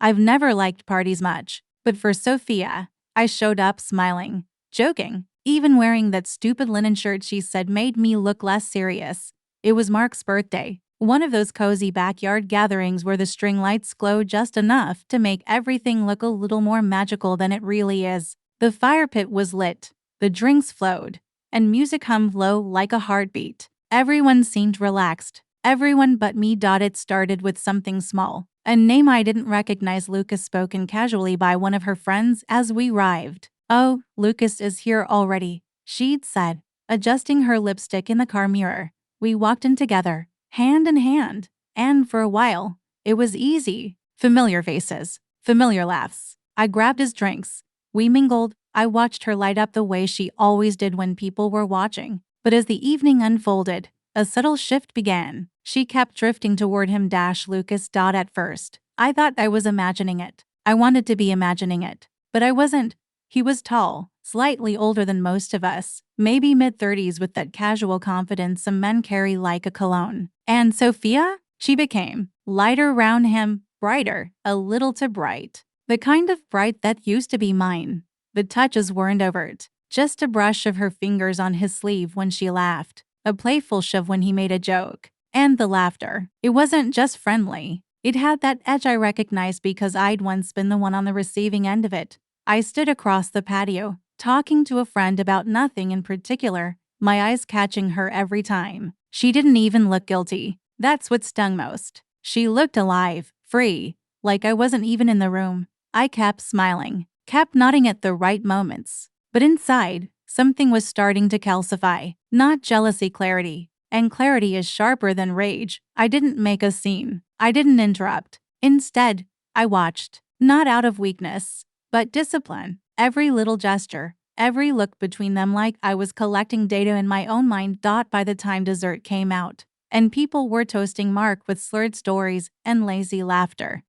I've never liked parties much, but for Sophia, I showed up smiling, joking, even wearing that stupid linen shirt she said made me look less serious. It was Mark's birthday, one of those cozy backyard gatherings where the string lights glow just enough to make everything look a little more magical than it really is. The fire pit was lit, the drinks flowed, and music hummed low like a heartbeat. Everyone seemed relaxed. Everyone but me. It started with something small. A name I didn't recognize. Lucas spoken casually by one of her friends as we arrived. "Oh, Lucas is here already," she'd said, adjusting her lipstick in the car mirror. We walked in together, hand in hand, and for a while, it was easy. Familiar faces, familiar laughs. I grabbed his drinks. We mingled. I watched her light up the way she always did when people were watching. But as the evening unfolded, a subtle shift began. She kept drifting toward him. Lucas. At first, I thought I was imagining it. I wanted to be imagining it. But I wasn't. He was tall, slightly older than most of us, maybe mid-30s, with that casual confidence some men carry like a cologne. And Sophia? She became lighter around him, brighter, a little too bright. The kind of bright that used to be mine. The touches weren't overt, just a brush of her fingers on his sleeve when she laughed, a playful shove when he made a joke. And the laughter, it wasn't just friendly. It had that edge I recognized because I'd once been the one on the receiving end of it. I stood across the patio, talking to a friend about nothing in particular, my eyes catching her every time. She didn't even look guilty. That's what stung most. She looked alive, free, like I wasn't even in the room. I kept smiling, kept nodding at the right moments. But inside, something was starting to calcify. Not jealousy, clarity. And clarity is sharper than rage. I didn't make a scene. I didn't interrupt. Instead, I watched. Not out of weakness, but discipline. Every little gesture, every look between them, like I was collecting data in my own mind. By the time dessert came out, and people were toasting Mark with slurred stories and lazy laughter,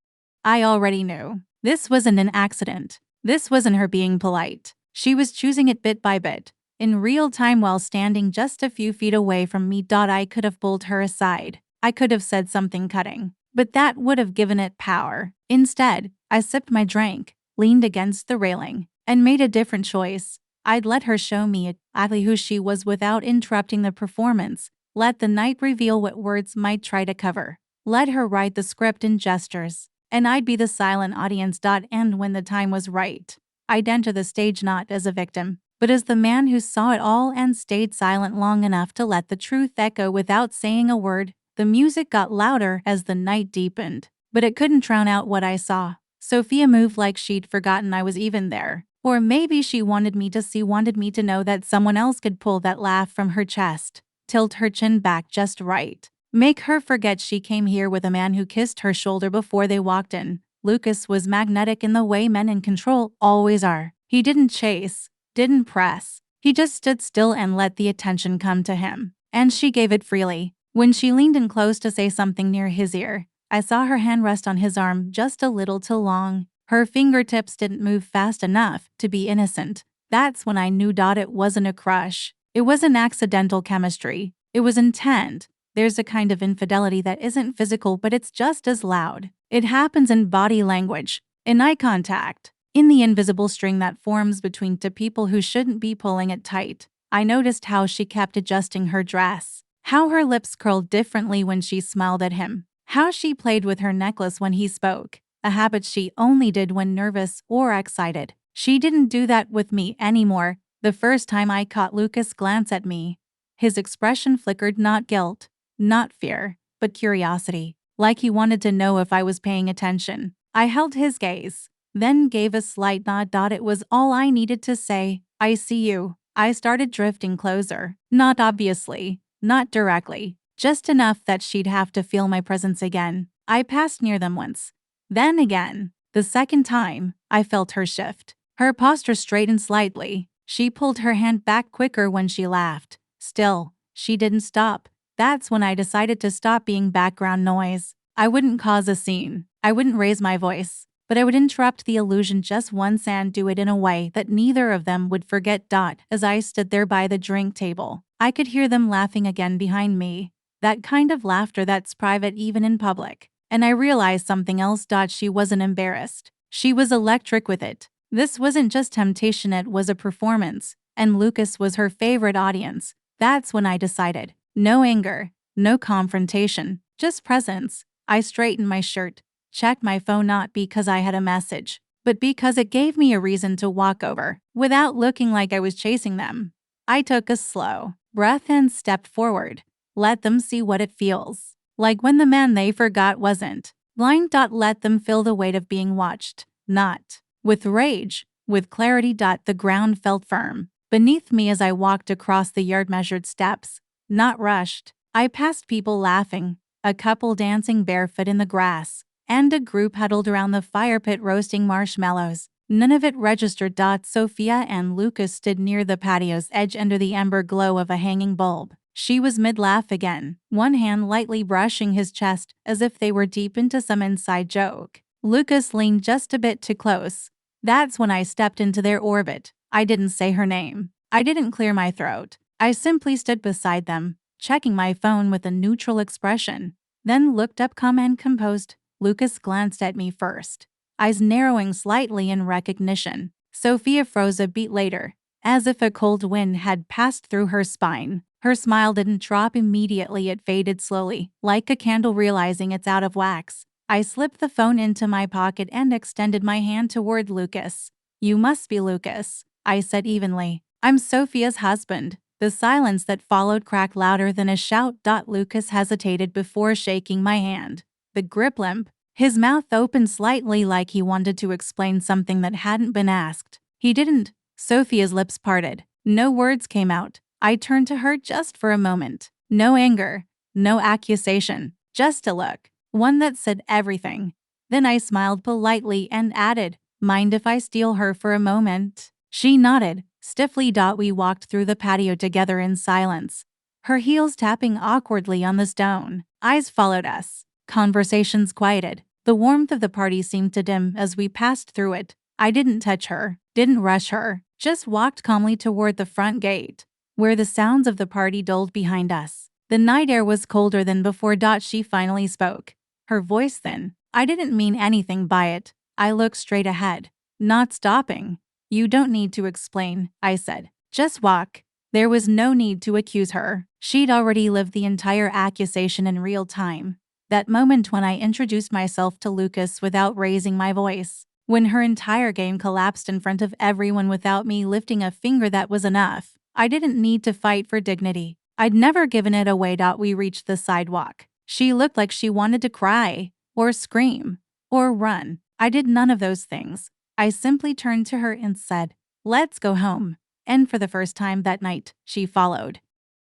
I already knew. This wasn't an accident. This wasn't her being polite. She was choosing it bit by bit, in real time while standing just a few feet away from me. I could have pulled her aside. I could have said something cutting, but that would have given it power. Instead, I sipped my drink, leaned against the railing, and made a different choice. I'd let her show me exactly who she was without interrupting the performance. Let the night reveal what words might try to cover. Let her write the script in gestures, and I'd be the silent audience. And when the time was right, I'd enter the stage not as a victim, but as the man who saw it all and stayed silent long enough to let the truth echo without saying a word. The music got louder as the night deepened, but it couldn't drown out what I saw. Sophia moved like she'd forgotten I was even there. Or maybe she wanted me to see, wanted me to know that someone else could pull that laugh from her chest, tilt her chin back just right, make her forget she came here with a man who kissed her shoulder before they walked in. Lucas was magnetic in the way men in control always are. He didn't chase, didn't press. He just stood still and let the attention come to him. And she gave it freely. When she leaned in close to say something near his ear, I saw her hand rest on his arm just a little too long. Her fingertips didn't move fast enough to be innocent. That's when I knew it wasn't a crush. It wasn't accidental chemistry. It was intent. There's a kind of infidelity that isn't physical, but it's just as loud. It happens in body language, in eye contact, in the invisible string that forms between two people who shouldn't be pulling it tight. I noticed how she kept adjusting her dress, how her lips curled differently when she smiled at him, how she played with her necklace when he spoke, a habit she only did when nervous or excited. She didn't do that with me anymore. The first time I caught Lucas glance at me, his expression flickered, not guilt, not fear, but curiosity, like he wanted to know if I was paying attention. I held his gaze, then gave a slight nod. It was all I needed to say. "I see you." I started drifting closer, not obviously, not directly, just enough that she'd have to feel my presence again. I passed near them once, then again. The second time, I felt her shift. Her posture straightened slightly. She pulled her hand back quicker when she laughed. Still, she didn't stop. That's when I decided to stop being background noise. I wouldn't cause a scene. I wouldn't raise my voice. But I would interrupt the illusion just once and do it in a way that neither of them would forget. As I stood there by the drink table, I could hear them laughing again behind me. That kind of laughter that's private even in public. And I realized something else. She wasn't embarrassed. She was electric with it. This wasn't just temptation, it was a performance. And Lucas was her favorite audience. That's when I decided. No anger, no confrontation, just presence. I straightened my shirt, checked my phone not because I had a message, but because it gave me a reason to walk over, without looking like I was chasing them. I took a slow breath and stepped forward. Let them see what it feels like when the man they forgot wasn't blind. Let them feel the weight of being watched, not with rage, with clarity. The ground felt firm beneath me as I walked across the yard, measured steps, not rushed. I passed people laughing, a couple dancing barefoot in the grass, and a group huddled around the fire pit roasting marshmallows. None of it registered. Sophia and Lucas stood near the patio's edge under the ember glow of a hanging bulb. She was mid-laugh again, one hand lightly brushing his chest as if they were deep into some inside joke. Lucas leaned just a bit too close. That's when I stepped into their orbit. I didn't say her name. I didn't clear my throat. I simply stood beside them, checking my phone with a neutral expression, then looked up, calm and composed. Lucas glanced at me first, eyes narrowing slightly in recognition. Sophia froze a beat later, as if a cold wind had passed through her spine. Her smile didn't drop immediately, it faded slowly, like a candle realizing it's out of wax. I slipped the phone into my pocket and extended my hand toward Lucas. "You must be Lucas," I said evenly. "I'm Sophia's husband." The silence that followed cracked louder than a shout. Lucas hesitated before shaking my hand, the grip limp. His mouth opened slightly like he wanted to explain something that hadn't been asked. He didn't. Sophia's lips parted. No words came out. I turned to her just for a moment. No anger, no accusation, just a look, one that said everything. Then I smiled politely and added, "Mind if I steal her for a moment?" She nodded stiffly. We walked through the patio together in silence, her heels tapping awkwardly on the stone. Eyes followed us. Conversations quieted. The warmth of the party seemed to dim as we passed through it. I didn't touch her, didn't rush her, just walked calmly toward the front gate, where the sounds of the party dulled behind us. The night air was colder than before. She finally spoke, her voice thin. I didn't mean anything by it. I looked straight ahead, not stopping. "You don't need to explain," I said. "Just walk." There was no need to accuse her. She'd already lived the entire accusation in real time. That moment when I introduced myself to Lucas without raising my voice, when her entire game collapsed in front of everyone without me lifting a finger, that was enough. I didn't need to fight for dignity. I'd never given it away. We reached the sidewalk. She looked like she wanted to cry, or scream, or run. I did none of those things. I simply turned to her and said, "Let's go home." And for the first time that night, she followed.